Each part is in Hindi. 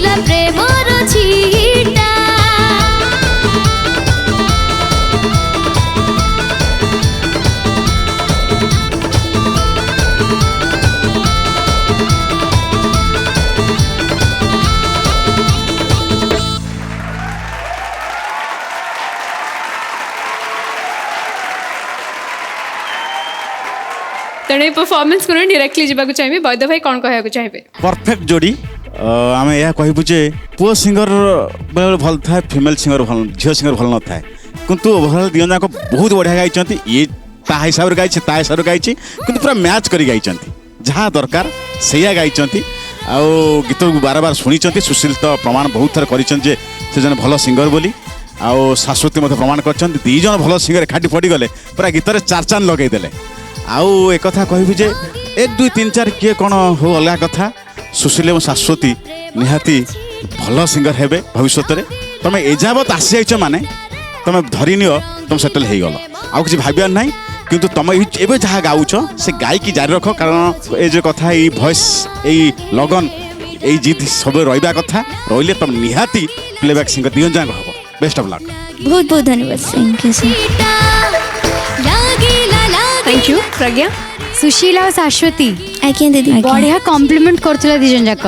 रंगीला प्रेमर छीटा तेणु परफॉर्मेंस को डायरेक्टली जावाक चाहिए वैद्य भाई कौन कहना चाहिए परफेक्ट जोड़ी आम यह कहबू जे पुओ सिंगर बेले भल थाए फीमेल सिंगर भल झील सिंगर भल न थाए किंतु ओवरऑल दिय जाक बहुत बढ़िया गाई ये ता हिसाब रे गाई ता हिसाब रे गाई किंतु पूरा मैच करी गाई जहाँ दरकार सैया गाई गीत बार बार शुणी सुशील तो प्रमाण बहुत थर कर जन भल सिंगर बोली आउ शाश्वती मत प्रमाण कर दीज भल सिंगर एकाठी पड़ी गले पूरा गीत चार चांद लगेदेले आउ एक कथा कहबी जे 1 2 3 4 किए कौन हो अलग कथा सुशील एवं शाश्वती निहाती भल सिंगर हेबे भविष्य में तुम एजावत आसी जाइछ माने तुम धरी नियो तुम सेटल हो गल आउ किसी भावियार ना किंतु तुम एवं जहाँ गाउछ से गायकी जारी रख कारण ये जो कथा ये भॉइस ये लगन ये जिद सब रहा कथा रही तुम निहाती प्लेबैक सिंगर दियो जाक हम बेस्ट ऑफ लक बहुत बहुत धन्यवाद thank you sir thank you Pragya Sushila और शाश्वती आज्ञा दीदी बढ़िया कॉम्प्लीमेंट करथुला दिजन जाक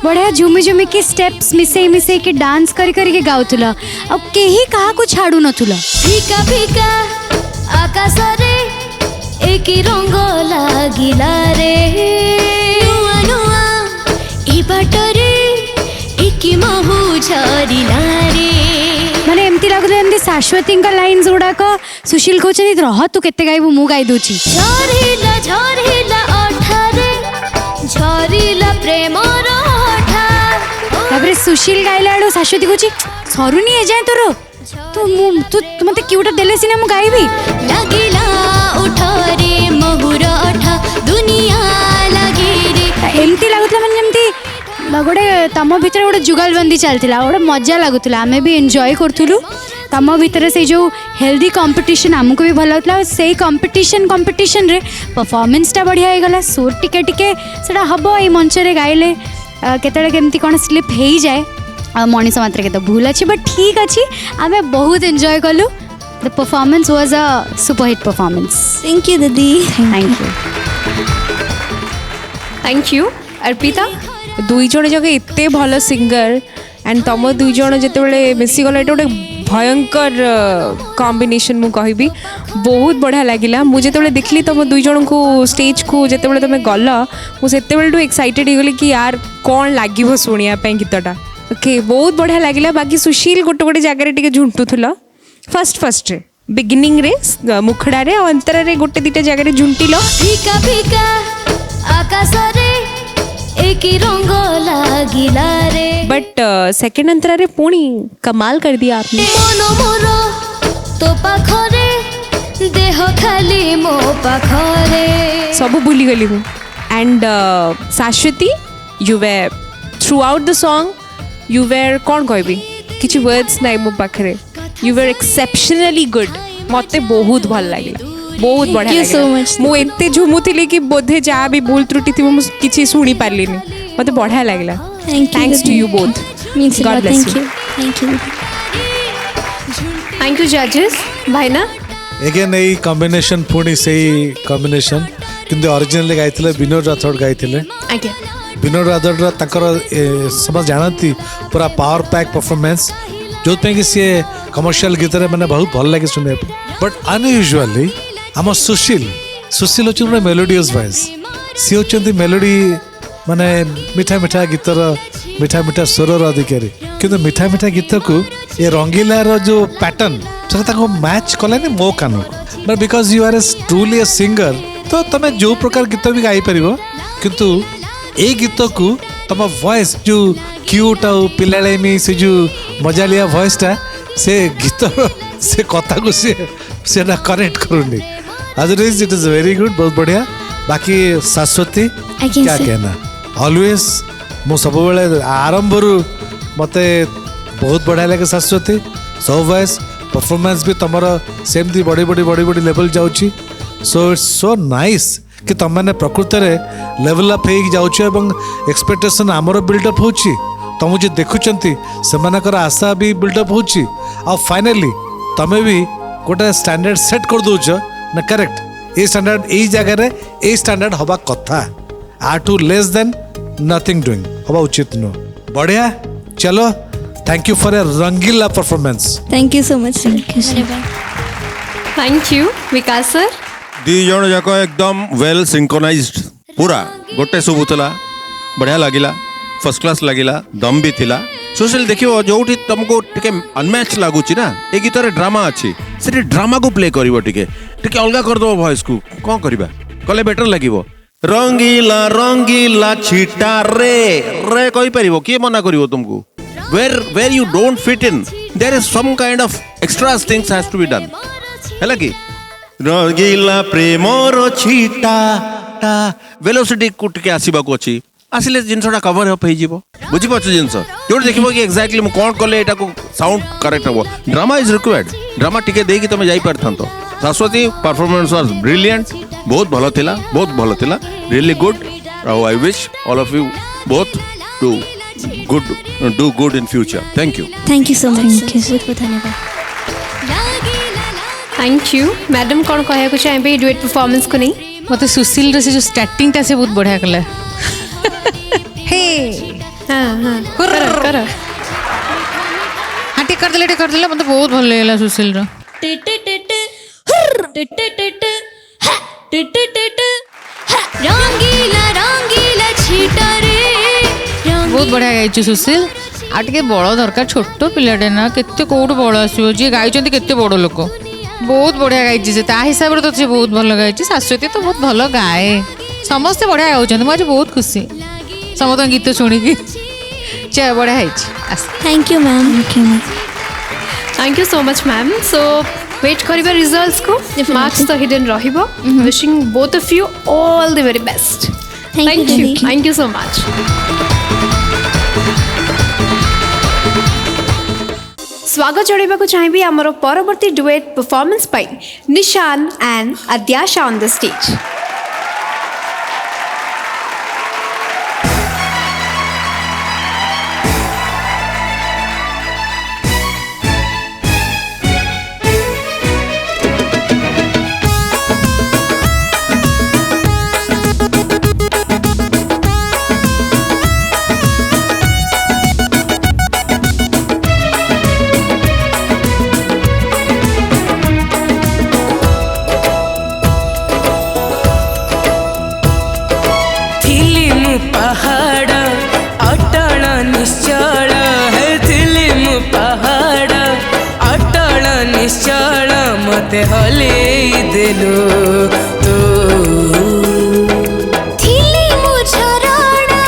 बढ़िया झुमी झुमी के स्टेप्स मिसई मिसई के डांस करी करी के गाउथुला अब केही कहा को छाडू नथुला फीका फीका आकाश रे एक रंग लागिला रे नुआ नुआ ई बाटरे एक महू झरिला रे माने एमती लागुला एमती शाश्वती का लाइन्स गुड़ाक सुशील कहते रह तू केते गाइबू मु गाई दूची झरिला झरिला अठारे झरिला प्रेमर अठा तापरे सुशील गाइला आडो शाश्वती कहची सरुनी ए जाय तोर तू मते क्यूटा देले सिना मु गाइबी लागिला उठारे महुर अठा दुनिया लागे रे एमती लागुतला माने एमती गोटे तम भितर गोटे जुगलबंदी चलता गोटे मजा लगुला आम भी एंजॉय करूँ तम भितर से जो हेल्दी कंपटीशन आमको भी भल लगुला से कंपटीशन रे परफॉर्मेंसटा बढ़िया हो गला सुर टिके टिके सेटा हम ये मंच रे गाइले केतले केमती कौन स्लिप हो जाए मनीष मात्र के तो भूल अच्छी बट ठीक अच्छी आम बहुत एंजॉय कलु the performance was a superhit performance thank you दीदी थैंक यू अर्पिता दुई जन जगह एते भल सिंगर एंड तुम दुई जन जिते मिसीगला ये गोटे भयंकर कॉम्बिनेशन मु कहबी बहुत बढ़िया लगिला मुझे देखली तुम दुई जन को स्टेज को जिते तुम गल मुझे एक्साइटेड हो गली कि यार कौन लगे शुणापी गीतटा ओके बहुत बढ़िया लगिला बाकी सुशील गोटे गोटे जगह टे झुंटुल फर्स्ट बिगिनिंग रे मुखड़ा रे अंतर रे गोटे दीटा जगह झुंटिल फीका फीका आकाश रे एक रंग लागिला रे बट सेकेंड अंतरा रे पुणी कमाल कर दिया आपने मन मोर तो पाखरे देह खाली मो पाखरे सब भूली गली हूँ and Shashwati you were throughout the song you were कौन कहबी किसी वर्ड्स ना मो पाखरे यू वेर एक्सेप्शनली गुड मत बहुत भल लगे बहुत बढ़िया so much, मुझे झुमुली कि बोधे जहाँ भी भूल त्रुटि थी किसी शुणी पार्ली मत बढ़िया लगला thanks to you both God bless you thank you जजेस भाईना एगेन यही कॉम्बिनेशन पुणी से कॉम्बिनेशन किंतु ओरिजिनली गाइथिले विनोद राठौड़ गाइथिले आज्ञा विनोद राठौड़ ताकर समझ जानती पूरा पावर पैक परफॉर्मेंस जो कि सी कमर्शियल गीत मैंने बहुत भल लगे सुने बट अनयूजुअली आम सुशील हूँ गोटे मेलोडियस वॉइस सी हूँ मेलोडी माने मिठा मिठा गीतर मिठा मिठा स्वर अधिकारी किंतु मिठा मिठा गीत को ये रंगीलार जो पैटर्न से मैच कलानी मो कान को but because you are a truly a singer तो तुम जो प्रकार गीत भी गाई पार किंतु ए गीत को तुम वॉइस जो क्यूट आउ पिलामी से जो मजालिया वॉइसटा से गीत से कथा को से कनेक्ट करूनी आज इट इज वेरी गुड बहुत बढ़िया बाकी शाश्वती क्या कहना ऑलवेज मु सब आरंभ मते बहुत बढ़िया लगे शाश्वती सब वॉइस परफॉर्मेंस भी तुम सेमती बड़ी बड़ी बड़ी बड़ी लेवल जाऊँगी सो इट्स सो नाइस कि तुम मैंने प्रकृत में लेवल अप हो जाऊँ एक्सपेक्टेशन आमर बिल्डअप हो तुम जो देखुंट से आशा भी बिल्डअप होची आ फाइनली तमें भी गोटे स्टैंडर्ड सेट कर दौच ना करेक्ट ये स्टैंडर्ड यही जगह ये स्टैंडर्ड हवा कथा आ too less than nothing doing हवा उचित नुह बढ़िया चलो thank you for a Rangeela performance thank you so much thank you Vikas sir दी जण जाक एकदम वेल सिंक्रोनाइज्ड पूरा गोटे शुभुला बढ़िया लगिला फर्स्ट क्लास लगिला दम भी थिला सोशल देखियो जोठी तुमको टिके अनमैच लागुची ना ए गीत रे ड्रामा अछि से ड्रामा को प्ले करिवो टिके टिके अलगा कर दो वॉइस को कोन करबा कले बेटर लागिवो रंगीला रंगीला छिटा रे रे कहि परिवो के मना करिवो तुमको where you don't fit in there is some kind of extra things has to be done हैला कि रंगीला प्रेमर छिटा टा वेलोसिटी कुट के आसीबा को अछि आसिले जिनसटा कवर अप हो जिवो बुझि पछ जिनस जोर देखिबो कि एग्जैक्टली मु कोन करले एटा को साउंड करेक्ट हबो ड्रामा इज रिक्वायर्ड ड्रामा टिके देकी तमे जाई परथंतो शाश्वती परफॉर्मेंस वाज ब्रिलियंट बहुत भलो थिला really good I wish all of you both to do good in future thank you so much बहुत धन्यवाद थैंक यू मैडम कौन कहया को चाहिए डुएट परफॉर्मेंस को नहीं मत सुशील रे से जो स्टार्टिंग ता से बहुत बढ़िया कला हे हाँ हाँ कर हाँ टिक कर देले मत बहुत भल लागला सुशील रो रंगीला रंगीला छिटा रे बहुत बढ़िया गाइछु सुशील आ टिके बड़ दरकार छोट पिलाटे ना केते कोड बड़ आसीबो जे गाइचंती केते बड़ लोक बहुत बढ़िया गाइछि से ता हिसाब रे तो से बहुत भल गाइछि शाश्वती तो बहुत भल गाए समस्त बढ़िया गाउछन मुझे बहुत खुशी समस्त गीत सुनिकी चे बढ़िया है thank you ma'am thank you so much ma'am so wait करिबा रिजल्ट्स को मार्क्स तो हिडन रहिबो wishing both of you all the very best thank you so much स्वागत जणाइबाकु चाहिबी हमर परवर्ती डुएट परफॉर्मेंस पाई Nishan and Adyasha on the stage पहाड़ अटल निश्चल है दिल्ली मु पहाड़ अटल निश्चल मते हले देलो तो थिली मु झरଣା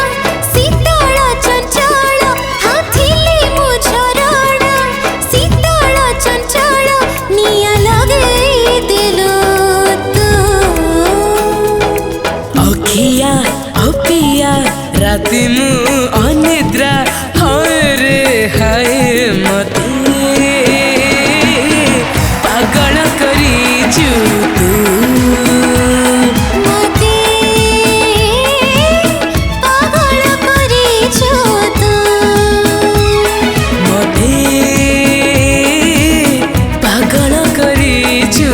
शीतल चंचल हाँ थिली मु झरଣା शीतल चंचल निया लगे देलो तो अखिया अपिया राति मु अनिद्रा हाय रे हाय मते पागल करी तू मते पागल करी तू मते पागल करी तू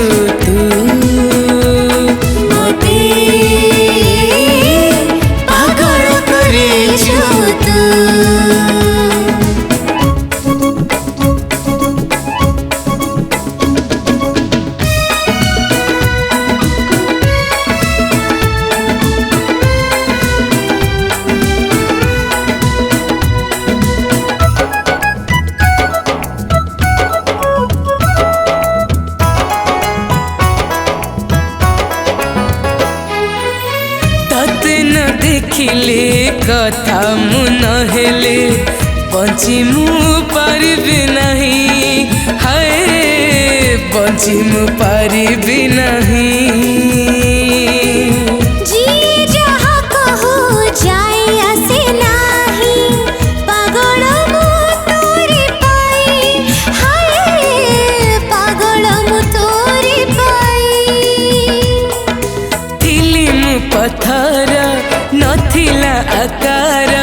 मते पागल करी तू तते न देखिले कथा मु नहेले बंची मु पारिबी नहीं हाय बंची मु पारिबी नहीं जी जहाँ कहो जाए आसे नाही पागल मु तोरी पाई हाय पागल मु तोरी पाई थिली मु पत्थर नथिला आकार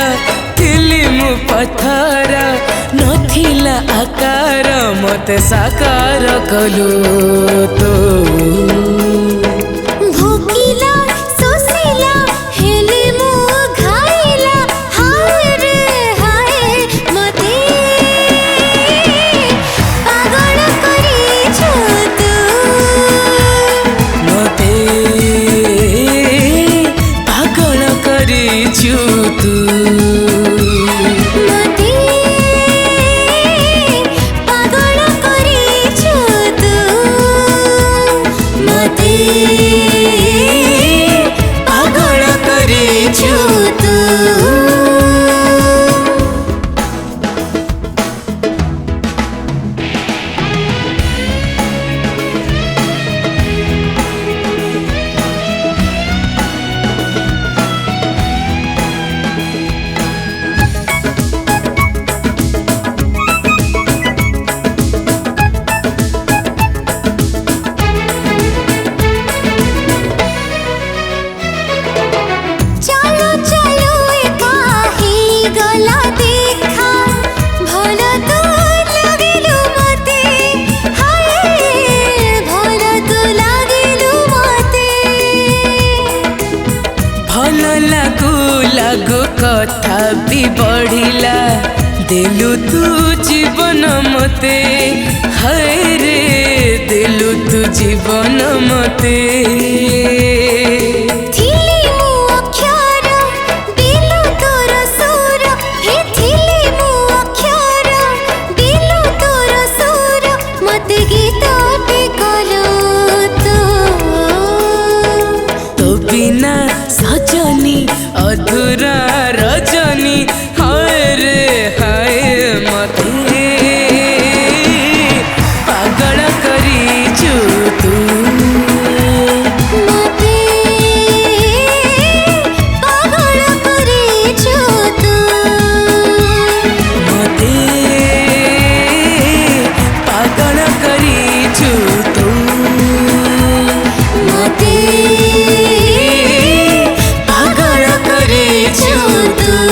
थिली मु पत्थर नथिला आकार मते साकार कलु तो भोकिला सोसिला हेले मो घाइला हाय रे हाय मते पागल करिछु तू मते पागल करिछु तू मते पागल करिछु तू मते पागल करिछु तू चलो चलो एकाही गला देखा भल तो लागिलु मते हाय भल तो लागिलु मते भल लागु लागु कथा भी बढ़िला देलु तू जीवन मते हाय रे देलु तू जीवन मते थिली मु अक्षर दिलु तोर सुर हे थिली मु अक्षर दिलु तोर सुर मते गीत टे कलो तो बिना सजनी अधूरा रजनी हाय रे हाय मते पागल करिछु तू मते पागल करिछु तू मते पागल करिछु तू मते पागल करिछु तू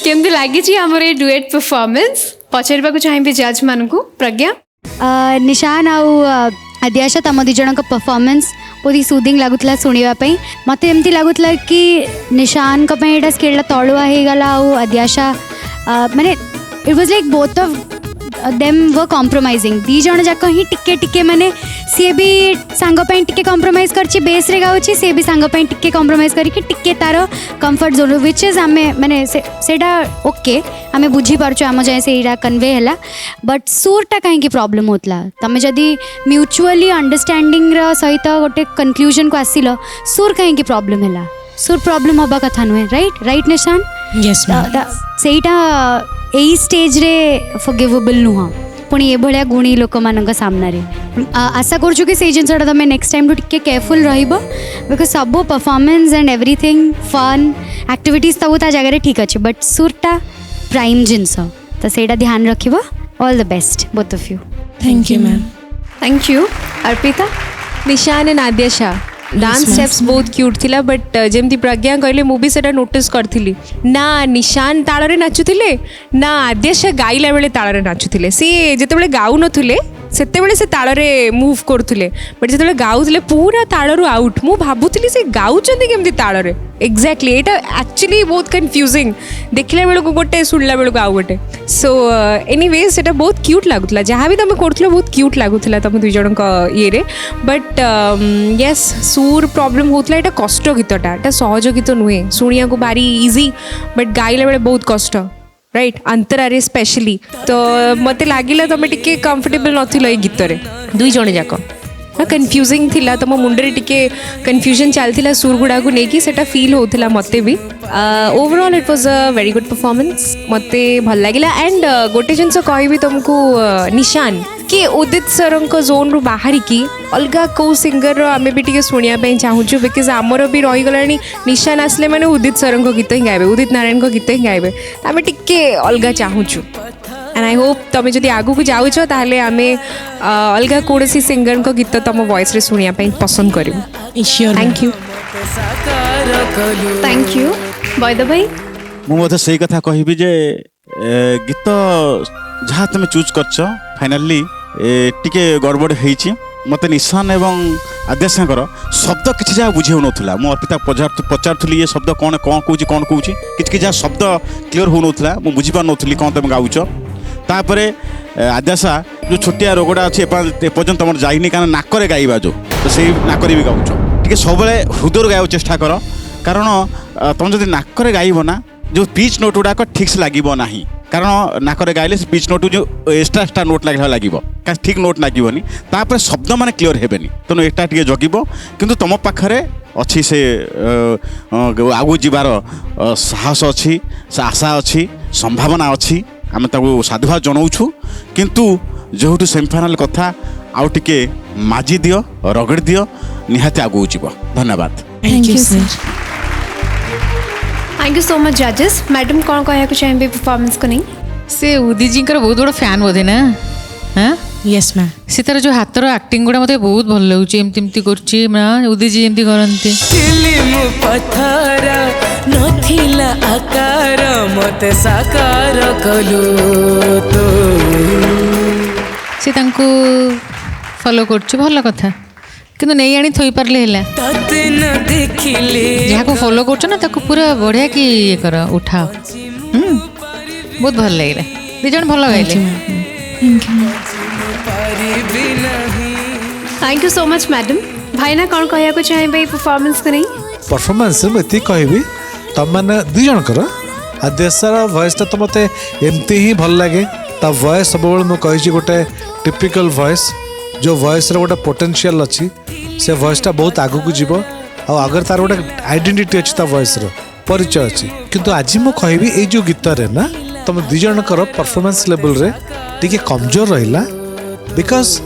केमती लगी आमर ये डुएट परफॉर्मेंस पचार चाहिए जज मान को प्रज्ञा निशान आउ आद्याशा तम दी जन परफॉर्मेंस बहुत ही सूदिंग लगुला शुणापी मत एमती लगुला कि निशान का स्केल तलुआ हो गला आउ आद्याशा माने it was like both of them were compromising दी जन जाक ही टिके टिके माने सी भी सांग टिके कॉम्प्रोमाइज करछि बेस रे गाउछि सी भी सांग टिके कॉम्प्रोमाइज करके टिके तार कंफर्ट जोन व्हिच इज आमे माने सेटा ओके आमे बुझी पारछु आम जाय सेटा कन्वे हैला बट सुरटा कहीं प्रॉब्लम होतला तमे जदी म्यूचुअली अंडरस्टैंडिंग रा सहित गोटे कंक्लूजन को आसिलो सुर कहीं प्रॉब्लम हैला सुर प्रॉब्लम हबा कथा नुहे राइट राइट निशान यस सेटा एई स्टेज रे फॉरगिवेबल नुह पुणी ए भलिया गुणी लोक मान सामने आशा करूँ कि से जिनसा तुम नेक्स्ट टाइम टिके केयरफुल रहिबो बिकॉज सब performance and everything fun activities सब ता जगह ठीक अच्छे बट सुरटा प्राइम जिनस तो सेटा ध्यान रखिबो all the best both of you thank you ma'am thank you Arpita Nishan and Adyasha dance steps बहुत क्यूट थिला बट जेमती प्रज्ञा कहले मु भी सेटा नोटिस करथिली ना निशान ताଳରେ नाचुथिले ना आद्याशा गाइला बेले ताଳରେ नाचुथिले सी जेतेबेले गाउ नथुले सेतेबेले से ताଳରେ मूव करथुले बट जेतेबेले गाउथले पूरा ताळरू आउट मु भाबुथिली से गाउचंदी केमती ताଳରେ एक्जाक्टली एटा एक्चुअली बहुत कन्फ्यूजिंग देखला बेले को गोटे सुनला बेले को आउ गोटे सो एनीवेज सेटा बहुत क्यूट लागुथला जहाँ भी तुम करथुलो बहुत क्यूट लागुथला तुम दुई जनक ये रे बट यस सुर प्रॉब्लम होतला एटा कष्ट गीतटा एटा सहज गीत नुहे शुणिया को भारी इजी बट गाइला बेले बहुत कष्ट राइट अंतरारे स्पेशली तो मत लगिला तुम टिके कंफर्टेबल नथिलो ए गीत रे दुई जण जाक कन्फ्यूजिंग थिला तुम मुंडरे टिके कन्फ्यूजन चलथिला सुर गुडा को नेकी सेटा फील होथिला मते भी overall it was a very good performance मते भल लागिला एंड गोटे जिनस कहबी तुमको निशान टिके उदित सर जोन रु बाहर की अलग कौ सिंगर आमे भी टिके शुणा चाहूँ बिकज आमर भी रहीगला निशान आसले मैंने उदित सर गीत ही गाइबे उदित नारायण गीत ही गाइबे आम टिके अलग चाहूँ एंड आई होप तुम जब आगू को जाऊछ ताहले आमे अलग कौन सिंगर गीत तुम वॉइस रे शुणा पसंद करूँ थैंक यू थैंक यू बैद भाई मुझे से कथा कहबी जे गीत जहाँ तुम चूज करछ फाइनाली टिके गड़बड़ होईची मते निशान एवं आद्याशंकर शब्द किसी जगह बुझे होना मु अर्पिता पचारूली ये शब्द कौन कौन कौच कौन कौच कि जहाँ शब्द क्लीयर होना मुझे बुझीपार नी कौन तुम गाउच तापर आद्याशा जो छोटिया रोगटा अच्छी एपर्तंत तुम जाइनी कारण नाकरे गाइबा जो तो से नाकरे भी गाउच टे सब हृदय गाइब चेष्टा कर कारण तुम जब नाकरे गाइब ना जो पिच नोट गुड़ाक ठीक से लगे ना कारण नाकरे गाइले पिच नोट जो एक्सट्रा एक्सट्रा नोट लगे ठीक नोट लगनी तापर शब्द मैंने क्लीयर हेबेनी तेणु एटा टे जगिब किंतु तुम पाखे अच्छी से आगू जीवार साहस अच्छी से आशा अच्छी संभावना अच्छी आम साधुवाद जनाऊँ किंतु जो सेमीफाइनाल कथा आउ टिके माजी दियो रगड़ दियो निहाती आगू जीव धन्यवाद thank you sir thank you so much जजेस मैडम कौन कहना चाहिए परफॉर्मेंस को नहीं से उदित जी बहुत बड़ा फैन बोधे ना हाँ यस मैम से तार जो हाथर एक्टिंग गुड़ा मत बहुत भल लगे एमती कर उदित जी एमती करती फिल्म पथर नथिला आकार मते साकार कलु तो से फॉलो कर भल कथा किंतु नहीं आनी थोई पारले है तते न देखिले जहाँ फॉलो कर पूरा बढ़िया कि ये कर उठाओ बहुत भल लगे दी जन भल गाइले thank you so much madam भाईना कौन कहना चाहिए परफॉर्मेंस को नहीं परफॉर्मेंस मुझे कहबी तुम मैंने दी जनकर आद्याशार भॉइसटा तो मत एमती ही भल लगे ता वॉइस सब मुझे गोटे टिपिकल वॉइस जो वॉइस गोटे पोटेंशियल अच्छी से वॉइसटा बहुत आगू को जीव आगर तार गोटे आइडेंटिटी अच्छी वॉइस परिचय अच्छी किंतु आज मु कहबी ए जो गीत रे ना तुम दी जनकर परफॉर्मेंस लेवल रे टिके कमजोर रहिला बिकॉज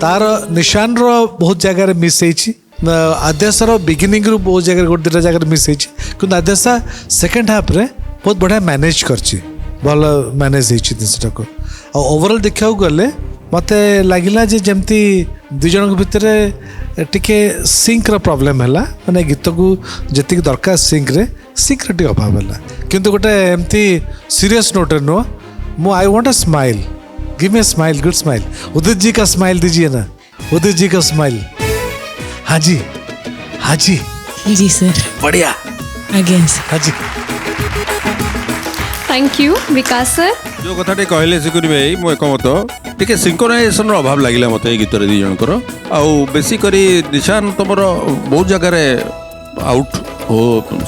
तार निशान रो बहुत जगह मिस होइछि आद्याशार बिगिनिंग रू बहुत जगह गोटे दुटा जगह मिस होइछि किंतु आद्याशा सेकेंड हाफ रे बहुत बढ़िया मैनेज करछि भल मैनेज होइछि जिनटा को ओवरऑल देखा गले मत लगिला जे जमती दुई जन भितर टिके सिंक रो प्रॉब्लम हैला माने गीत को जति दरकार सिंक रे टिके अभाव हैला किंतु गोटे एमती सीरियस नोट नो मो I want a smile give me a smile good smile Udit ji का स्माइल दीजिए ना उदित जी का स्माइल हाँ जी हाँ जी जी सर बढ़िया अगेन हाँ जी थैंक यू विकास सर जो कथाटे कहले सिकुरी भाई मु एकमत टिके सिंक्रोनाइजेशन अभाव लगिला मत ए गीत दी जनकर आउ बेसी करी निशान तुमर बहुत जगह आउट हो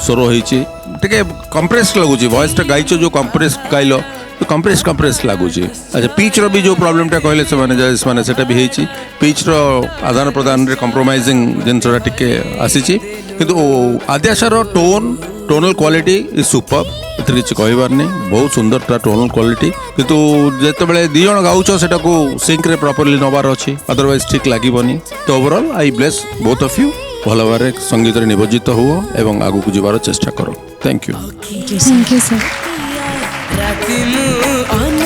स्वर होइछि टिके कंप्रेस लगुछि वॉइस टा गाइछो जो कंप्रेस गाइलो तो कंप्रेस लगुच अच्छा पिच रो भी जो प्रॉब्लम टा कहले से माने सेटा भी हेछि पिच रो आदान प्रदान रे कंप्रोमाइजिंग जिनसरा टिके आसीछि किंतु आद्याशार टोनल क्वालिटी इज सुपर एथि किछि कहबार नहीं बहुत सुंदर ता टोनल क्वालिटी किंतु जेते बेले दी जण गाउछ सेटा को सिंक रे प्रॉपर्ली नबार अछि अदरवाइज ठीक लागिबनी तो overall I bless both of you भल भाव संगीत रे नियोजित हुओ एवं आगु को जीवार चेष्टा करो thank you sir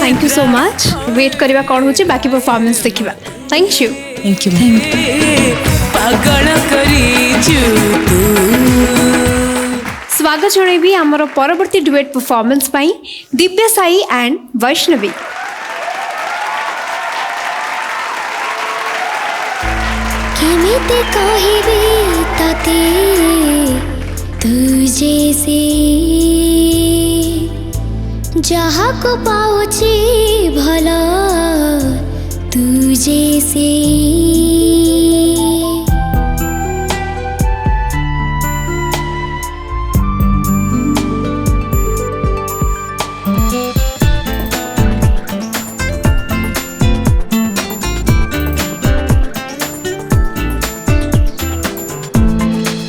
thank you so much wait करवा कौन होची बाकी परफॉर्मेंस देखिबा थैंक यू पागल करिछु स्वागत जणेबी हमर परवर्ती डुएट परफॉर्मेंस पई दिव्य साई एंड वैष्णवी केमिते कहिबी तते तुझे से जहाँ को पाउची भला तुझे से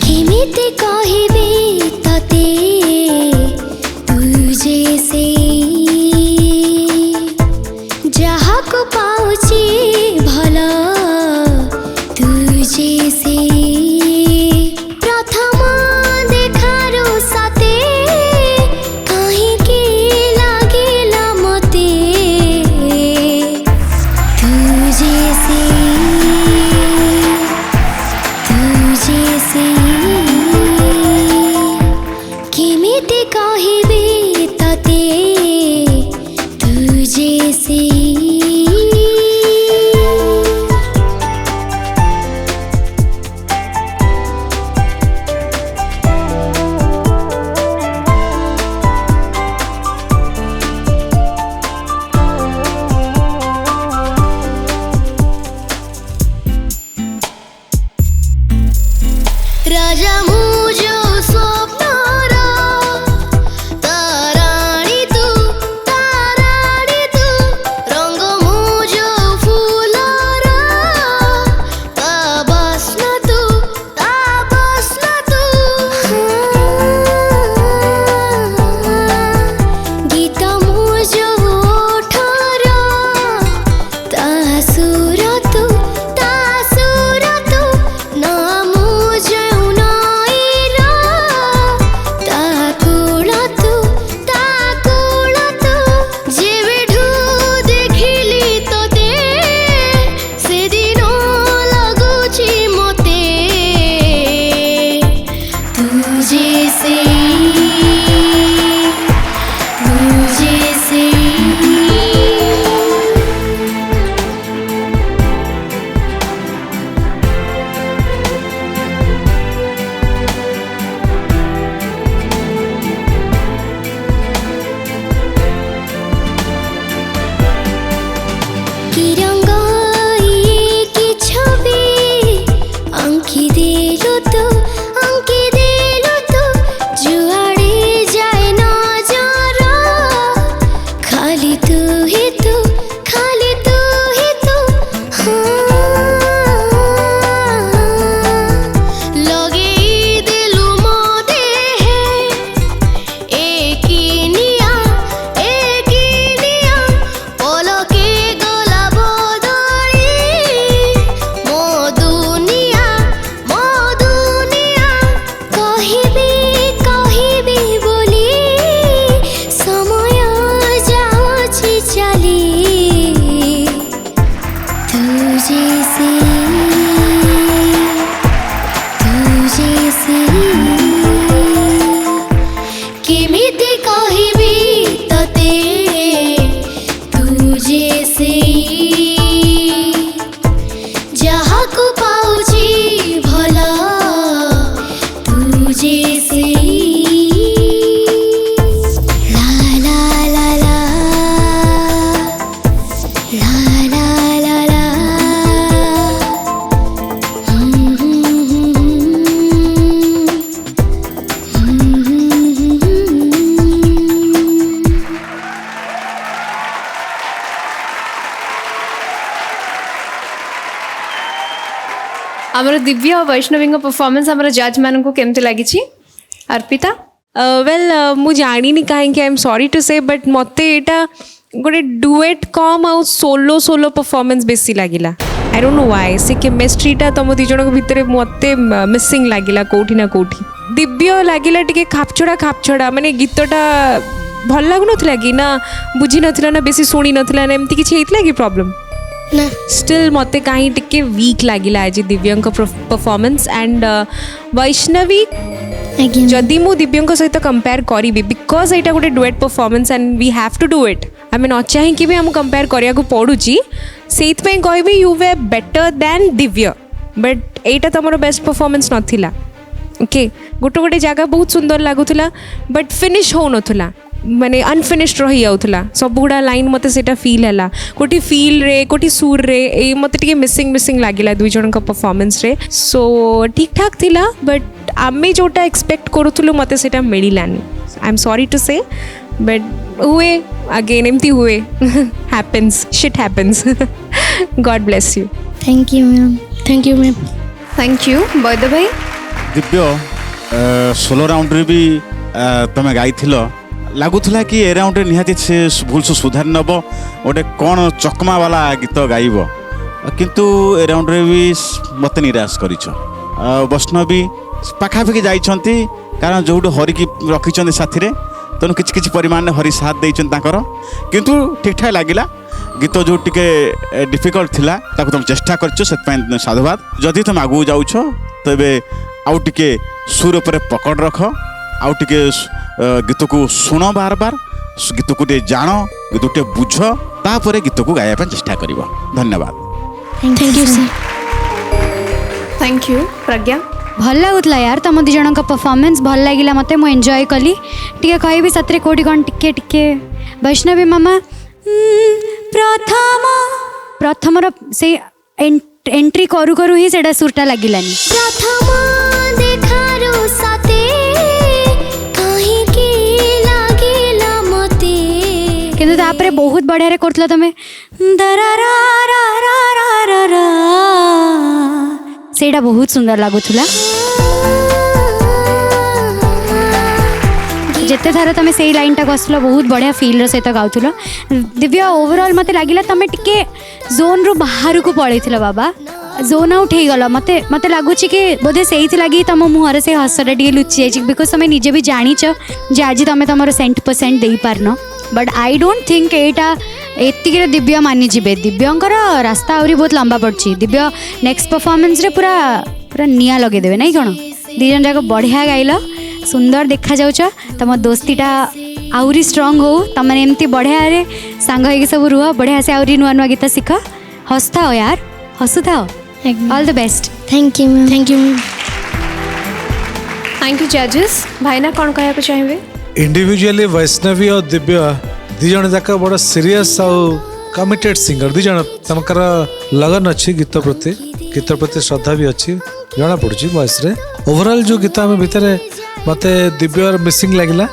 केमिते कहिबी तते तुझे से जहाँ को पाउची जैसे तू जैसे की रंगाई की छवि अंकी देलो तो जुआड़े जाए ना जारा खाली तू ही तू हाँ लगे दिलु मोदे है एक ही निया पलके गला बदली मो दुनिया कहबी बोली समय जाऊची चली तू जैसे केमिति कहबी तते तू जैसे जहाकू पाउची भला तू जैसे ला ला ला ला ला ला ला ला आमर दिव्य और वैष्णवी परफॉर्मेंस आमर जज मान को केमती लगी अर्पिता वेल मु जानी कहीं आई am sorry to say but मत यहाँ गोटे डुएट कम आउ सोलो परफॉर्मेंस बेसी लगिला आई डोंट नो व्हाई से केमिस्ट्रीटा तुम दी जन भितर मत मिसिंग लगिला कोठी ना कोठी दिव्य लगिला टिके खापछड़ा माने गीतटा भल लगुनथला कि ना बुझी नथिला ना बेसी सुनी नथिला ना एमती किछि हेतला कि प्रॉब्लम ना स्टिल मत कहीं टिके वीक लगिला आज दिव्यंक परफॉर्मेंस एंड वैष्णवी जदि मु दिव्यंक सहित कंपेयर करी बिकॉज एटा गोटे duet performance and we have to do it आम न चाहिए भी हम कंपेयर करिया को पड़ुची से कहबी you way better than Divya but एटा तुम बेस्ट परफॉर्मेंस नथिला ओके गोटे गोटे जगह बहुत सुंदर लगुला बट फिनिश हो नथुला माने अनफिनिश्ड रही जाऊला सब गुड़ा लाइन मत से फील है कोटी फील रे कोटी सुर रे ए मत टिके मिसिंग लगिला दुई जन का परफॉर्मेंस रे सो ठीक ठाक थिला बट आमे जोटा एक्सपेक्ट करूथुलु मते सेटा मिलिलानी I am sorry to say but हुए अगेन एमती हुए happens shit happens God bless you thank you ma'am thank you बैद भाई दिव्य 16 राउंड रे भी तमे गाइथिलो लगुला कि ए राउंड निहाती से भूल से सुधार नब गोटे कौन चकमा वाला गीत गाइब किंतु ए राउंड रे भी मत निराश कर वैष्णवी पाखापाखि जाइछंती कारण जो हरि की रखी साथी रे तेणु किछि परिमाण हरि साथ देकर किंतु ठीक ठाक लगिला गीत जो टिके डिफिकल्ट थिला ताको तुम चेष्टा करछो से साधुवाद जदि तुम आगु जाउछ तबे आउ टिके सुर पर पकड़ रख आउ टिके गीत को शुण बार बार गीत को जान गीत टे बुझ तापर गीत को गाया चेष्टा कर धन्यवाद thank you sir thank you Pragya भल लगुला यार तुम दी जन परफॉर्मेंस भल लगिला मते मु एंजॉय कली टिके कहबी सतरे कोटी कौन टिके वैष्णवी मामा प्रथम से एंट्री करू करू ही सेटा सुरटा लगिलानी प्रथम देखारो साथे कहीं की लागिला मते किंतु तापरे बहुत बढ़िया रे करथला तमे दरारा रा रा रा रा रा सेटा बहुत सुंदर लागुथला जिते थार तुम से लाइन टाक आसल बहुत बढ़िया फिल सहित गाउल दिव्या ओवरऑल मत लगिला तुम टिके जोन रु बाहर को पलैथिल बाबा जोन आउट हो गला मत मत लगुच कि बोधे से लगी तुम मुहर से हसटा टे लुचि जाए बिकज तुम निजे भी जाच जे आज तुम तुम 100% दे पारन बट आई डोंट थिंक एटा एतिक दिव्य मानिजे दिव्यंकर रास्ता आहरी बहुत लंबा पड़ी दिव्य नेक्स्ट परफॉर्मेंस रे पूरा पूरा निया लगे देवे नहीं कौन दीजन जाक बढ़िया गाइल सुंदर देखा जाउछ तम दोस्तीटा आउरी स्ट्रांग हो तमने एमती बढ़िया रे सांग होइके सब रुह बढ़िया से आउरी नुआ नुआ गीत शिख हसता यार हसुता all the best thank you ma'am thank you ma'am thank you जजेस भाईना कौन कहना चाहिए इंडिविजुअली वैष्णवी और दिव्य दी जन जाक बड़ सीरियस आउ कमिटेड सिंगर दी जन तमकर लगन अच्छी गीत प्रति श्रद्धा भी अच्छी जना पड़ी वॉइस रे ओवरऑल जो गीत आम भितर मत दिव्य मिसिंग लगिला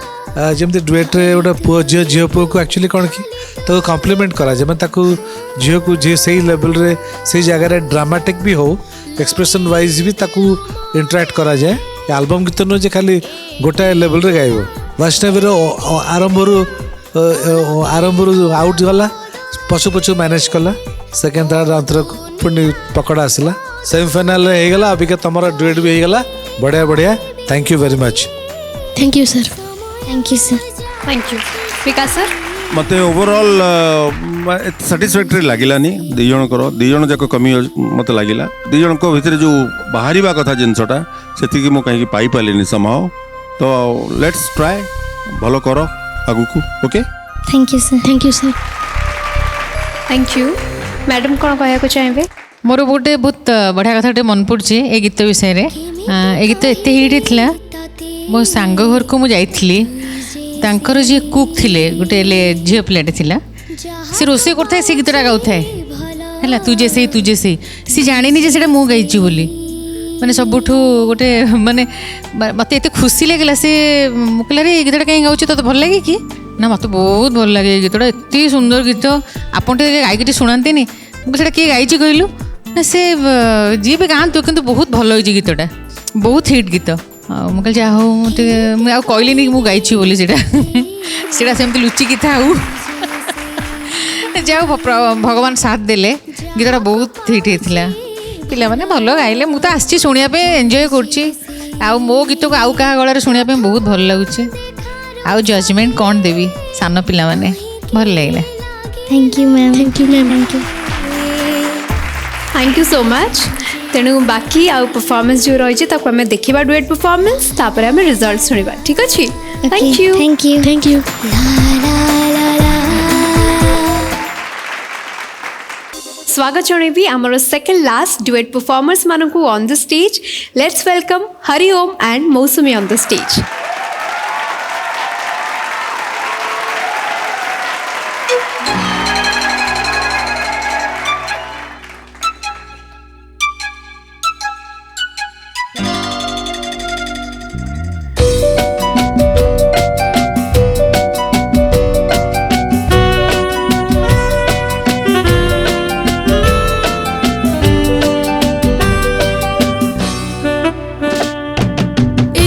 जमी डुएट रे गोटे पुओ झी पुओ को एक्चुअली कौन कि तो कम्प्लीमेंट करा जाए मैं झील को झी से लेवल रे से जगह ड्रामाटिक भी हो एक्सप्रेशन वाइज भी ताकू इंटराक्ट करा जाए एल्बम गीत नुह जे खाली गोटाए लेवल रे गाइब वैष्णवी आरंभ आउट गला पशु पशु मैनेज कला सेकेंड थर्ड अंतर पुणी पकड़ा आसला सेमीफाइनाल हो गला अबिका तुम डुएट भी हो गला बढ़िया बढ़िया thank you very much thank you sir thank you sir thank you Vikas sir मत ओवरऑल साटिस्फैक्टरी लगिलानी दी जन जाक कमी मत लगिला दी जन भितर जो बाहर कथा जिनसटा से मुझे कहीं पाई पारे समाओ तो लेट्स ट्राए भल कर आगु को okay thank you sir thank you sir thank you madam कौन कहना चाहिए मोर गोटे बहुत बढ़िया कथा मन पड़े ये गीत विषय रे ये गीत एत हिट था मो सांग घर को मुझे तांकर जी कुक थिले गोटे झील पिलाटे थिला से रोसे करता से गीतटा गाउथाए है तुझे से सी जानी जे सेटा मु गाइची बोली माने सबुठू गोटे माने मत एत खुशी लगे से मुकलारे ये गीतटा कहीं गाँच तो भल लगे कि ना मत बहुत भल लगे ये गीतटा एत सुंदर गीत आपन गायिकी शुणाते मुझे किए गाइची कहलु ना से जी भी गाँतु कि बहुत भल हो गीतटा बहुत हिट गीत मुझे जा हो मुझे कहली कि मुझे गाइची बोली सेटा सेमती लुचिकी था जा भगवान साथ देले गीतटा बहुत हिट होता पिला माने भल गाइले मुझे तो आसी शुणापे एंजॉय कर मो गीत को आउ क्या गलार शुणापे बहुत भल लगुच आउ जजमेंट कौन देवी सान पिला माने भल लगे thank you ma'am thank you ma'am thank you thank you so much तेणु बाकी आउ परफॉर्मेंस जो रही है आम देखा डुएट परफॉर्मेंस तापर आम रिजल्ट शुणा ठीक अच्छे thank you thank you thank you स्वागत जनइबी आमर सेकेंड लास्ट डुएट परफॉर्मर्स मानक on the stage let's welcome Hariom and मौसुमी on the stage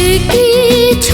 एक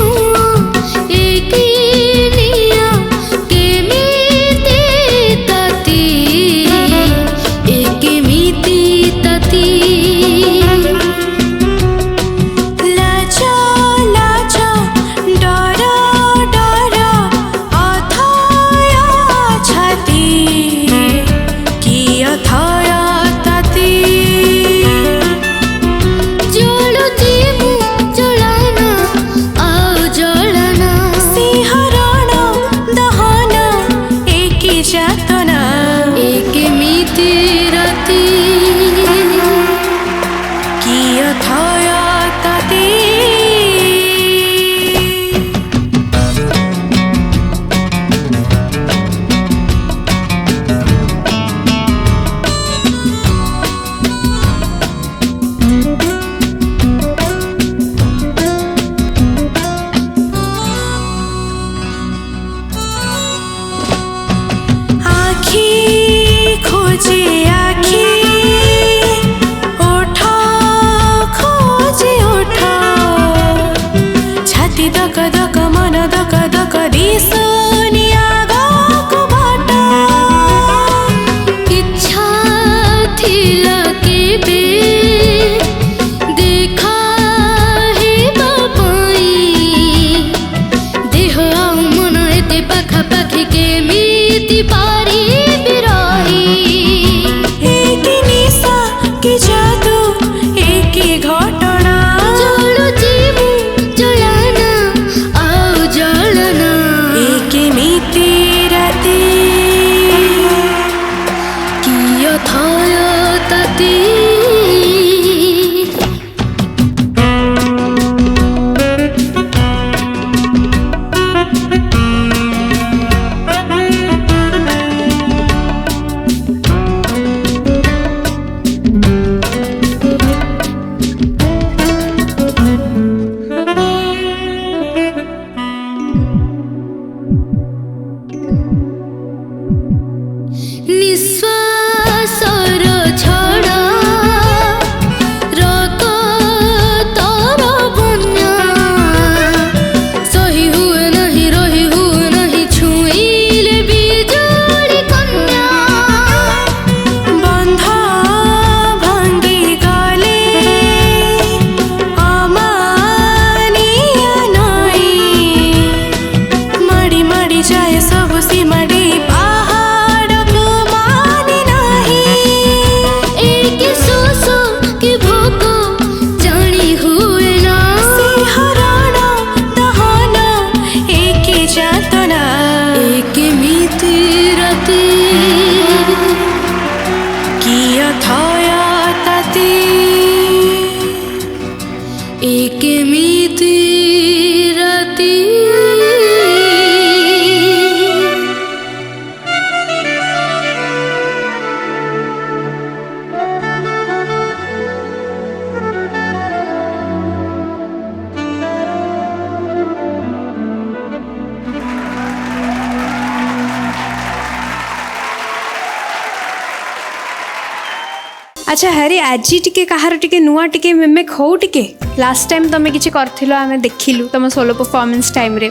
अच्छा हैरी आज टिके कहार टिके नुआ टिके मिमेक हो टिके लास्ट टाइम तुम किसी करथिलो आमे देखिलु तुम सोलो परफॉर्मेंस टाइम रे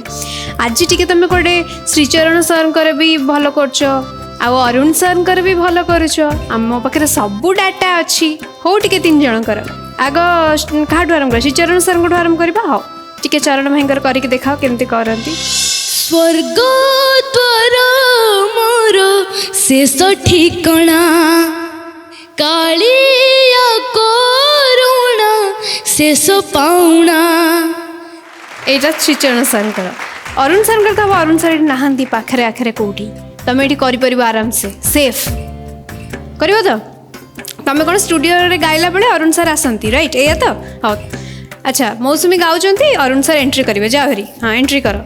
आज टिके तुम कोडे श्रीचरण सर कर भी भलो करछो आ अरुण सर कर भी भलो करछो आम पाखे सबू डाटा अच्छी हो टिके तीन जन कर आग काठू आरंभ कर श्रीचरण सर को आरंभ करबा हो टिके चरण भयंकर करके देखाओ केमती करंती स्वर्ग द्वार मोर शेष ठिकणा कालिया करुणा शेष पाउणा एटा श्रीचरण सर कर अरुण सर कर अरुण सर नहांती पाखरे आखरे कोठी तुम ये कर आराम से सेफ कर तो तुम कौन स्टूडियो रे गाइला बेले अरुण सर आसती राइट ए तो हाँ अच्छा मौसुमी गाँव अरुण सर एंट्री करेंगे जाओ हरी हाँ एंट्री कर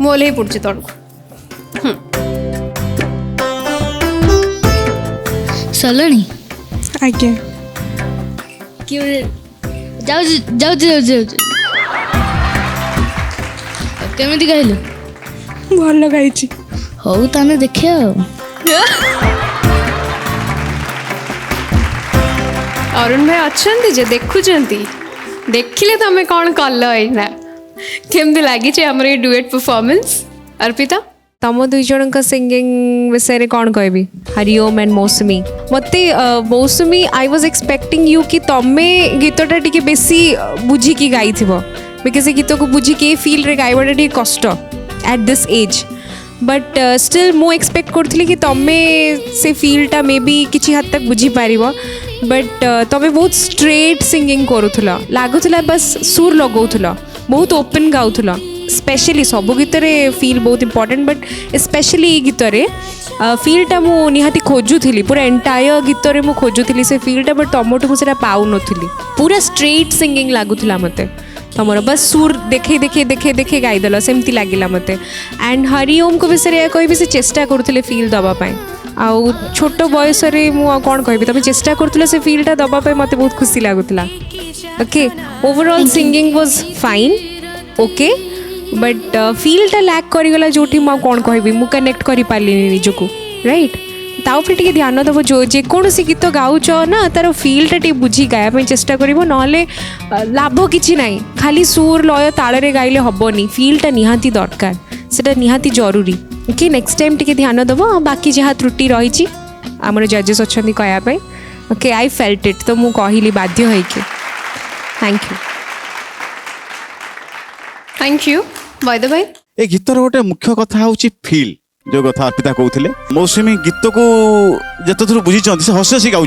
मु ओल्हे पड़ुची तड़क सलणी आज्ञा क्यों जाऊ जाऊ जाऊ जाऊ केमिति गाइलु भल गाइची हौ ताने देखिया अरुण भाई अच्छा जे देखुंट देखिले तुम कौन कल ना केमती लगी आमर ये डुएट परफॉर्मेंस अर्पिता तम दुई जन सिंगिंग विषय कौन कहबी हरिओम एंड मौसुमी मते मौसुमी आई वाज एक्सपेक्टिंग यू कि तमे गीतटा टिके बेसी बुझिकी गाई थिबो बिकॉज ये गीत को बुझिकी फील रे गाइबाटा टिके कष्ट at this age but still मु एक्सपेक्ट करथली कि तमे से फीलटा मे बी किछि हद तक बुझी पारिबो बट तमे बहुत स्ट्रेट सिंगिंग करूथला लागुथला बस सुर लगाउथला बहुत ओपन गाउथला स्पेशली सब गीत फील बहुत इंपोर्टेंट बट स्पेशली गीत फीलटा मु निहाती खोजुली पूरा एंटायर गीत मु खोजुली से फीलटा बट तुमठू मुझे पाऊ नथुली पूरा स्ट्रेट सिंगिंग लगुला मते तुमर बस सुर देखे देखे देखे देखे गाईदेल सेमती लगिला मते एंड हरिओम को विषय कह से चेष्टा करुले फील दवापाई आउ छोट बयस कौन कह तुम चेष्टा करुले से फीलटा दवापाई मत बहुत खुशी लगुला okay overall singing was fine okay but फीलटा लैक करगला जो कौन कहबी मु कनेक्ट कर पारे निजको राइट ताऊपर टे ध्यान दब जो जेकोसी गीत गाउच ना तार फीलटा टे बुझी गाया चेष्टा कर लाभ किसी ना खाली सुर लय ताल गाइले हेनी फीलटा निहाती दरकार से निहाती जरूरी ओके नेक्स्ट टाइम टे ध्यान दब बाकी जहाँ त्रुटि रही आमर जजेस अच्छा कहवाई ओके आई फेल्ट इट तो मुझे कहली बाध्य होइके थैंक यू वैद भाई ए गीतर गोटे मुख्य कथा हूँ फिल जो कथा अर्पिता कहते मौसुमी गीत को जिते थोड़ा बुझी से हसी हसी गाँव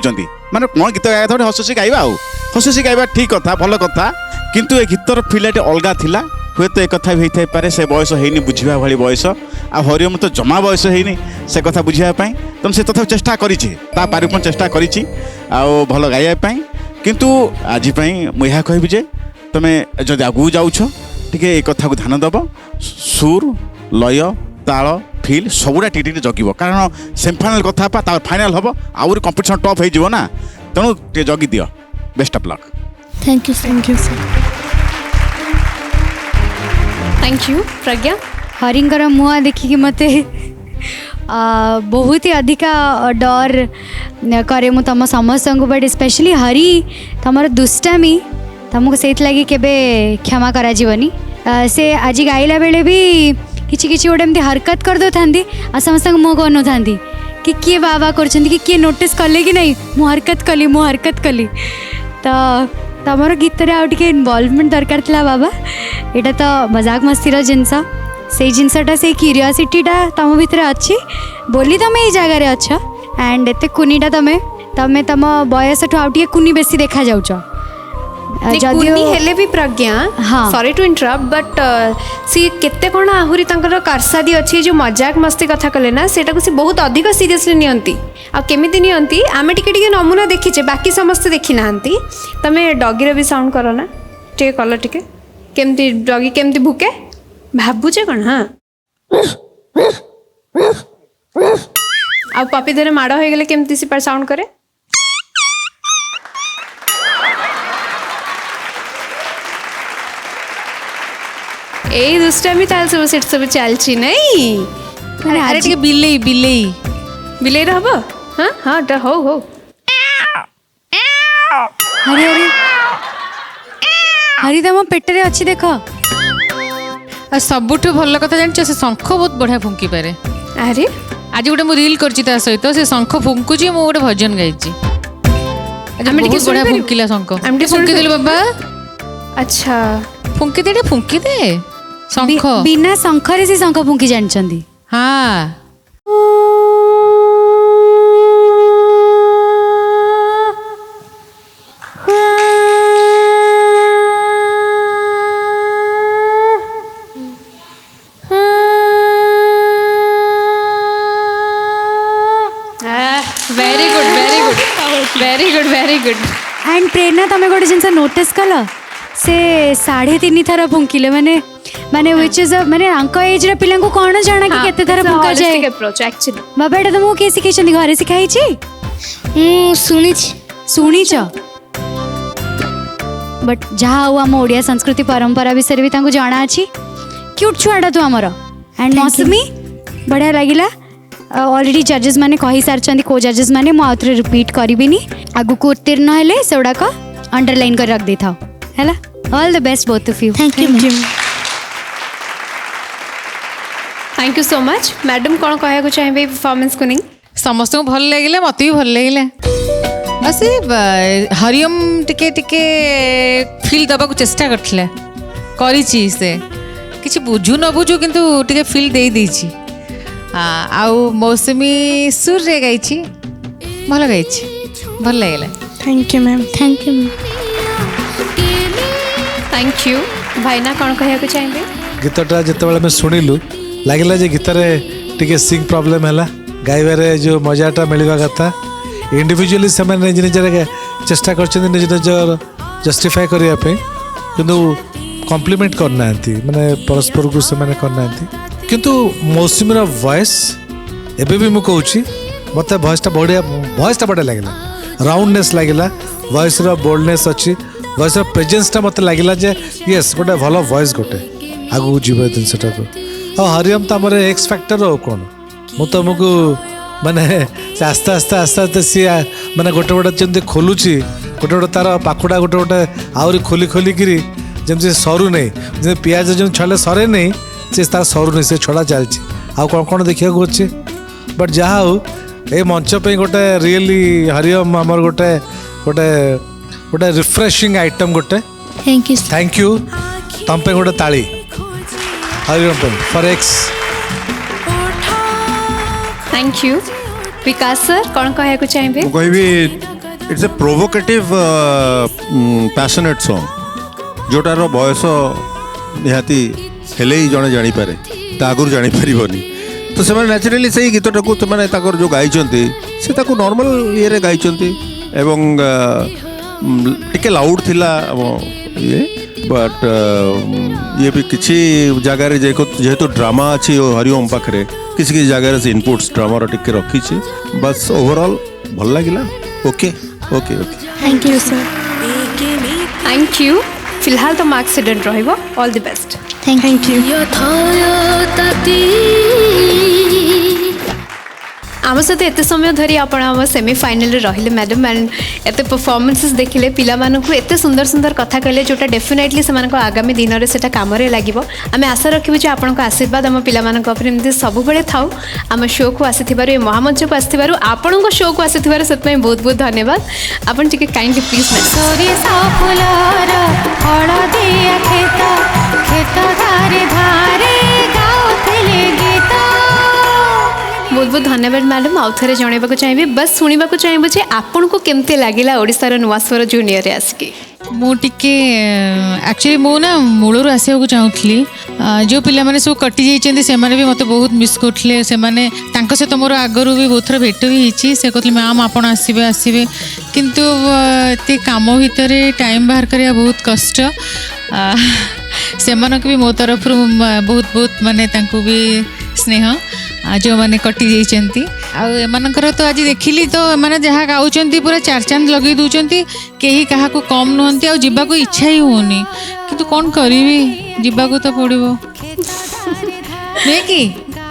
माने कौन गीत गाया था हसी हसी गाइबा हसी हसी गाइबा ठीक कथा भल कथा किंतु ए गीतर फिल अलगा थिला हुए तो एक कथा भी होता पारे से बयस है बुझा भाई बयस आ हरिओम तो जमा बयस है से कथा बुझापी तुम से तथा चेष्टा करूँ चेष्टा कर भल गाइबापी किंतु आज मुझे कहबी जे तुम्हें जब आगू जाऊछ टे कथा को ध्यान दब सुर लय ताल फिल सबुरा टी जगिब कारण सेमीफाइनाल कथा पा फाइनाल हम आउरी कंपिटिशन टॉप हो ना तेणु टे जगी दियो best of luck thank you sir thank you Pragya हरिंकर मुआ देखिकी मते बहुत ही अधिका डर करे मु तुम समस्त को बट स्पेशली हरि तुम दुष्टामी तुमको से लगी केबे क्षमा करा जीवनी से आज गाइला बेले भी किछि किछि गोटे एमती हरकत कर दो थांदी आ समस्त मुँह कौन थांदी कि किए बाबा करछंती कि किए नोटिस कले कि नहीं मु हरकत कली तो तमर गीत रे आउ टिके इनवॉल्वमेंट दरकार थिला बाबा एटा तो मजाक मस्तीर जिनस से जिनसटा से क्यूरियोसिटीटा तुम भितर अच्छी बोली तुम ये जगार अच्छ एंड एते कुनीटा तमें तुम बयस ठू आउ टिके कुनी बेसी देखा जाउछ कुनी हेले भी प्रज्ञा हाँ सॉरी टू इंटरप्ट बट सी केते कोन आहुरी तंकर कारसादी अच्छी जो मजाक मस्ती कथा कले ना सेटा को सी बहुत अधिक सीरियसली नियंती आ केमिति नियंती आमे टिके टिके नमूना देखिचे बाकी समस्त देखि नाहंती तमे डॉगी रे भी साउंड करो ना टे कल टिके केमती डॉगी केमती भूके भाबुचे कोन हां आ पपी धरे माड़ हो गेले केमती सी पर साउंड करे ए दुष्टामी ताल सब सेट सब चलछि नहीं अरे टिके बिलेई बिलेई रहबो हां हां हो हरी हरी हरी तुम पेटरे अच्छी देख ଆଉ ସବୁଠୁ ଭଲ କଥା ଜାଣିଛ ସେ ଶଙ୍ଖ ବହୁତ ବଢ଼ିଆ ଫୁଙ୍କି ପାରେ। ଆରେ ଆଜି ଗୋଟେ ମୁଁ ରିଲ୍ କରିଛି ତା ସହିତ ସେ ଶଙ୍ଖ ଫୁଙ୍କୁଛି ମୁଁ ଗୋଟେ ଭଜନ ଗାଇଛି। ଆମେ ଟିକେ ବହୁତ ବଢ଼ିଆ ଶୁଣିପାରିବୁ? ଫୁଙ୍କିଲା ଶଙ୍ଖ। ଆମେ ଟିକେ ଫୁଙ୍କି ଦେଲୁ ବାବା ଆଚ୍ଛା ଫୁଙ୍କି ଦେ ଟିକେ ଫୁଙ୍କି ଦେ ଶଙ୍ଖ। बिना शंखरे से शंख फुंकी जानछंदी। ହଁ very good very good very good very good. And Prerna तमे गोटे जिनस नोटिस कल से 3.5 थर फुंकिले माने माने व्हिच इज माने अंक एज रे पिला को कोन जाना कि केते थर फुंका जाए अप्रोच एक्चुअली बाबा एटा तुमको के सिखाइछंदी घरे सिखाइछि शुणिछ बट जहाँ हूँ आम ओडिया संस्कृति परंपरा विषय भी तांको जाना अछि क्यूट छुआटा तू आमर एंड मौसमी बढ़िया लगिला ऑलरेडी जजेस माने कहि सारछंदी को जजेस माने मु आउथरे रिपीट करबिनी आगु को उत्तीर्ण हेले सेउडा का अंडरलाइन कर रख देथाओ हैला all the best both of you thank you thank you so much madam कौन कहया चाहिए परफॉर्मेंस को नहीं ସମସ୍ତଙ୍କୁ ଭଲ ଲାଗିଲା ମତେ ବି ଭଲ ଲାଗିଲା। ବସ୍ ହରିଓମ ଟିକେ ଟିକେ ଫିଲ୍ ଦେବାକୁ ଚେଷ୍ଟା କରିଥିଲା କରିଛି ସେ କିଛି ବୁଝୁ ନ ବୁଝୁ କିନ୍ତୁ ଟିକେ ଫିଲ୍ ଦେଇଛି। ଆଉ ମୌସୁମୀ ସୁରରେ ଗାଇଛି ଭଲ ଗାଇଛି ଭଲ ଲାଗିଲା। Thank you ma'am thank you thank you भाईना कौन कहया चाहिए गीतटा जितेबाला आम शुणिलु लगे जे गीत टे सिंग प्रॉब्लम है गाइबारे जो मजाटा मिलवा कथा इंडिविजुअली से निज निजर चेष्टा कर निज निजर जस्टिफाई करने किंतु कॉम्प्लीमेंट करना माने परस्पर को से करना किंतु मौसुमीर वॉइस एबे भी मुझे कहूँ मत वॉइसटा बढ़िया लगे राउंडनेस लगे वॉइस बोल्डनेस अच्छी वॉइस प्रेजेंसटा मत लगे जे यस गोटे भल वॉइस गोटे आगू जीव जिनटा को हरिओम तो आम एक्स फैक्टर हो कौन मु तुमको माने आस्ते आस्ते आस्ते आस्ते सी माने गोटे गोटे जमी खोलुची गोटे गोटे तार पाखुड़ा गोटे गोटे आहरी खोली खोलिकी जमी सरू नहीं जमी पियाज जो छड़े सरे नहीं से तार सरू नहीं से छड़ा चलती आउ कौन कौन देखा अच्छे बट जहाँ हो ये मंच पे गोटे रियली हरिओम आमर गोटे गोटे गोटे रिफ्रेशिंग आइटम गोटे थैंक यू तुम पे गोटे ताली हरिओम पे फॉर एक्स थैंक यू विकास सर कौन कहया चाहिए कहबी it's a provocative passionate song जोटार बयस निहाती हेले ही जड़े जानीपे आगुरी जानीपारनी तो से न्याचुराली से गीतटा को जो गाई से नॉर्मल ये गाई एवं टिके लाउड थिला ये बट ये भी किसी जगार जेहेतु ड्रामा अच्छी हरिओम पाखे किसी किसी जगह से इनपुट्स ड्रामा टिके रखी बस ओवरऑल भल लगिला okay okay okay thank you sir thank you फिलहाल तो मार्क्स एक्सीडेंट रहिबो all the best thank you आम सहित एत समय धरी आप सेमिफाइनल रहिले मैडम एंड एत परफॉर्मेंसेस देखिले पिला मानकु एते सुंदर सुंदर कथा कहले जोटा डेफिनेटली से आगामी दिन में सेटा काम लगे आम आशा रखिबु जे आपनको आशीर्वाद आम पिला मानक ऊपर एमती सब बेले थाउ आम शो को आसीथिबारु ए महामंच को आसीथिबारु आपनको शो को आसीथिबारु सेतमै बहुत बहुत धन्यवाद आपन टिके काइंडली प्लीज सोरिसा फुलर हळदिया खेत खेत धारे धारे गाउथिले गीत बहुत बहुत धन्यवाद मैडम आउ थे जनवाक चाहिए बस शुणा चाहिए जे आपन को केमते लगिला ओडिसार नुआ स्वर जूनियर आसिकी मुझे एक्चुअली मु ना मूलर आसवाक चाहूली जो पिला माने सब कटि जाइए से भी मत बहुत मिस करते से सहित मोर आगु भी बहुत थर भेट भी होती से कहते मैम आपड़ आसबे आसबे किंतु ये कम भितर टाइम बाहर करवा बहुत कष्ट से भी मो तरफ बहुत बहुत माने भी स्नेह जो मैंने कटि जाइए आमर तो आज देखिली तो मैंने जहाँ गाँव पूरा चार चांद लगे दूसरी कहीं क्या कम नुहति आ जावाक इच्छा ही होनी कि कौन करी जावाक तो पड़ो नहीं कि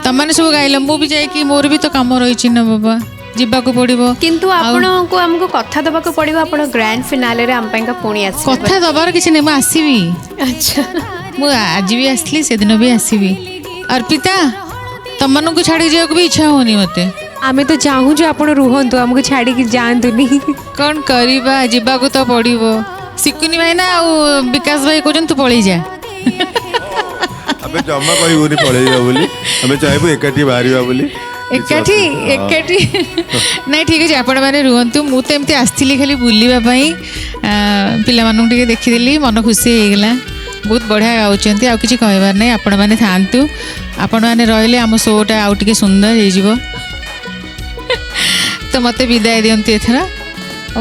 तुमने सब गाइल मु भी जाकि मोर भी तो कम रही ना बाबा ଯିବାକୁ ପଡ଼ିବ କିନ୍ତୁ ଆପଣଙ୍କୁ ଆମକୁ କଥା ଦେବାକୁ ପଡ଼ିବ ଆପଣ ଗ୍ରାଣ୍ଡ ଫିନାଲେ ରେ ଆମ ପାଇଁକା ପୁଣି ଆସିବେ କଥା ଦବାର କିଛି ନାହିଁ ମୁଁ ଆସିବି ଆଚ୍ଛା ମୁଁ ଆଜି ବି ଆସିଲି ସେଦିନ ବି ଆସିବି अर्पिता ତମମାନଙ୍କୁ ଛାଡ଼ି ଯିବାକୁ ବି ଇଚ୍ଛା ହେଉନି ମୋତେ ଆମେ ତ ଚାହୁଁଛୁ ଆପଣ ରୁହନ୍ତୁ ଆମକୁ ଛାଡ଼ିକି ଯାଆନ୍ତୁନି କ'ଣ କରିବା ଯିବାକୁ ତ ପଡ଼ିବ ଶିକୁନି ଭାଇନା ଆଉ ବିକାଶ ଭାଇ କହୁଛନ୍ତି ତୁ ପଳେଇ ଯା ଆମେ ଜମା କହିବୁନି ପଳେଇବା ବୋଲି ଆମେ ଚାହିଁବୁ ଏକାଠି ବାହାରିବା ବୋଲି ଏକାଠି ଏକାଠି ନାଇଁ ଠିକ୍ ଅଛି ଆପଣମାନେ ରୁହନ୍ତୁ ମୁଁ ତ ଏମିତି ଆସିଥିଲି ଖାଲି ବୁଲିବା ପାଇଁ ପିଲାମାନଙ୍କୁ ଟିକେ ଦେଖିଦେଲି ମନ ଖୁସି ହେଇଗଲା ବହୁତ ବଢ଼ିଆ ଗାଉଛନ୍ତି ଆଉ କିଛି କହିବାର ନାହିଁ ଆପଣମାନେ ଥାଆନ୍ତୁ ଆପଣମାନେ ରହିଲେ ଆମ ଶୋଟା ଆଉ ଟିକେ ସୁନ୍ଦର ହେଇଯିବ ତ ମୋତେ ବିଦାୟ ଦିଅନ୍ତୁ ଏଥର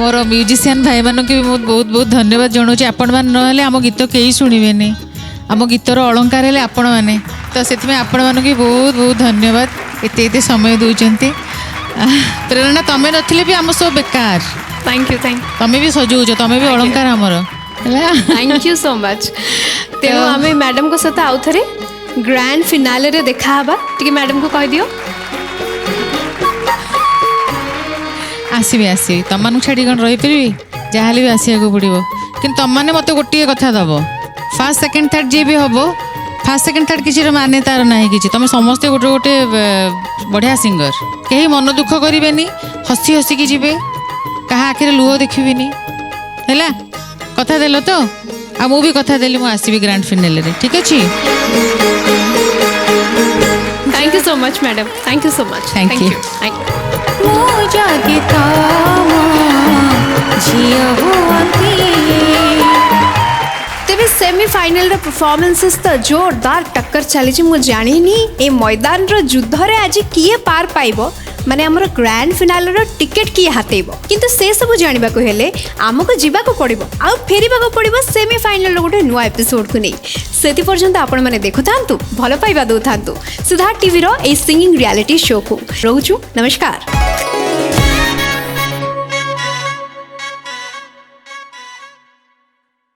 ମୋର ମ୍ୟୁଜିସିଆନ୍ ଭାଇମାନଙ୍କୁ ବି ମୁଁ ବହୁତ ବହୁତ ଧନ୍ୟବାଦ ଜଣାଉଛି ଆପଣମାନେ ନହେଲେ ଆମ ଗୀତ କେହି ଶୁଣିବେନି ଆମ ଗୀତର ଅଳଙ୍କାର ହେଲେ ଆପଣମାନେ ତ ସେଥିପାଇଁ ଆପଣମାନଙ୍କୁ ବି ବହୁତ ବହୁତ ଧନ୍ୟବାଦ ଏତେ ଏତେ ସମୟ ଦେଉଛନ୍ତି ପ୍ରେରଣା ତମେ ନଥିଲେ ବି ଆମ ସବୁ ବେକାର थैंक यू ତମେ ବି ସଜଉଛ ତମେ ବି ଅଳଙ୍କାର ଆମର ହେଲା थैंक यू सो मच तेणु आम मैडम को सहित आउ थे ग्रांड फिनाले रे देखा हबा टिके मैडम को कह दियो ଆସିବି ଆସିବି ତମମାନଙ୍କୁ ଛାଡ଼ି କ'ଣ ରହିପାରିବି ଯାହାହେଲେ ବି ଆସିବାକୁ ପଡ଼ିବ କିନ୍ତୁ ତମମାନେ ମୋତେ ଗୋଟିଏ କଥା ଦେବ ଫାର୍ଷ୍ଟ ସେକେଣ୍ଡ ଥାର୍ଡ଼ ଯିଏ ବି ହେବ ଫାର୍ଷ୍ଟ ସେକେଣ୍ଡ ଥାର୍ଡ଼ କିଛି ମାନେ ତାର ନାହିଁ କିଛି ତମେ ସମସ୍ତେ ଗୋଟେ ଗୋଟେ ବଢ଼ିଆ ସିଙ୍ଗର କେହି ମନ ଦୁଃଖ କରିବେନି ହସି ହସିକି ଯିବେ କାହା ଆଖିରେ ଲୁହ ଦେଖିବିନି ହେଲା କଥା ଦେଲ ତ ଆଉ ମୁଁ ବି କଥା ଦେଲି ମୁଁ ଆସିବି ଗ୍ରାଣ୍ଡ ଫିନାଲେରେ ଠିକ୍ ଅଛି thank you so much madam thank you so much Thank you. तेबे सेमीफाइनल रो परफॉर्मेंसेस तो जोरदार टक्कर चली मु जानी ए मैदान रो युद्ध रे आज किए पार पाइबो माने हमर ग्रैंड फिनाले रो टिकेट किए हातेइबो किंतु से सब जानिबा को हेले हमको जीवा को पड़िबो आ फेरिबा को पड़िबो सेमीफाइनल रो गोटे नुवा एपिसोड को नै सेति पर्यंत आपण माने देखु थांतु भलो पाइबा दउ थांतु सुधा TV row A singing reality show को रहउछु नमस्कार।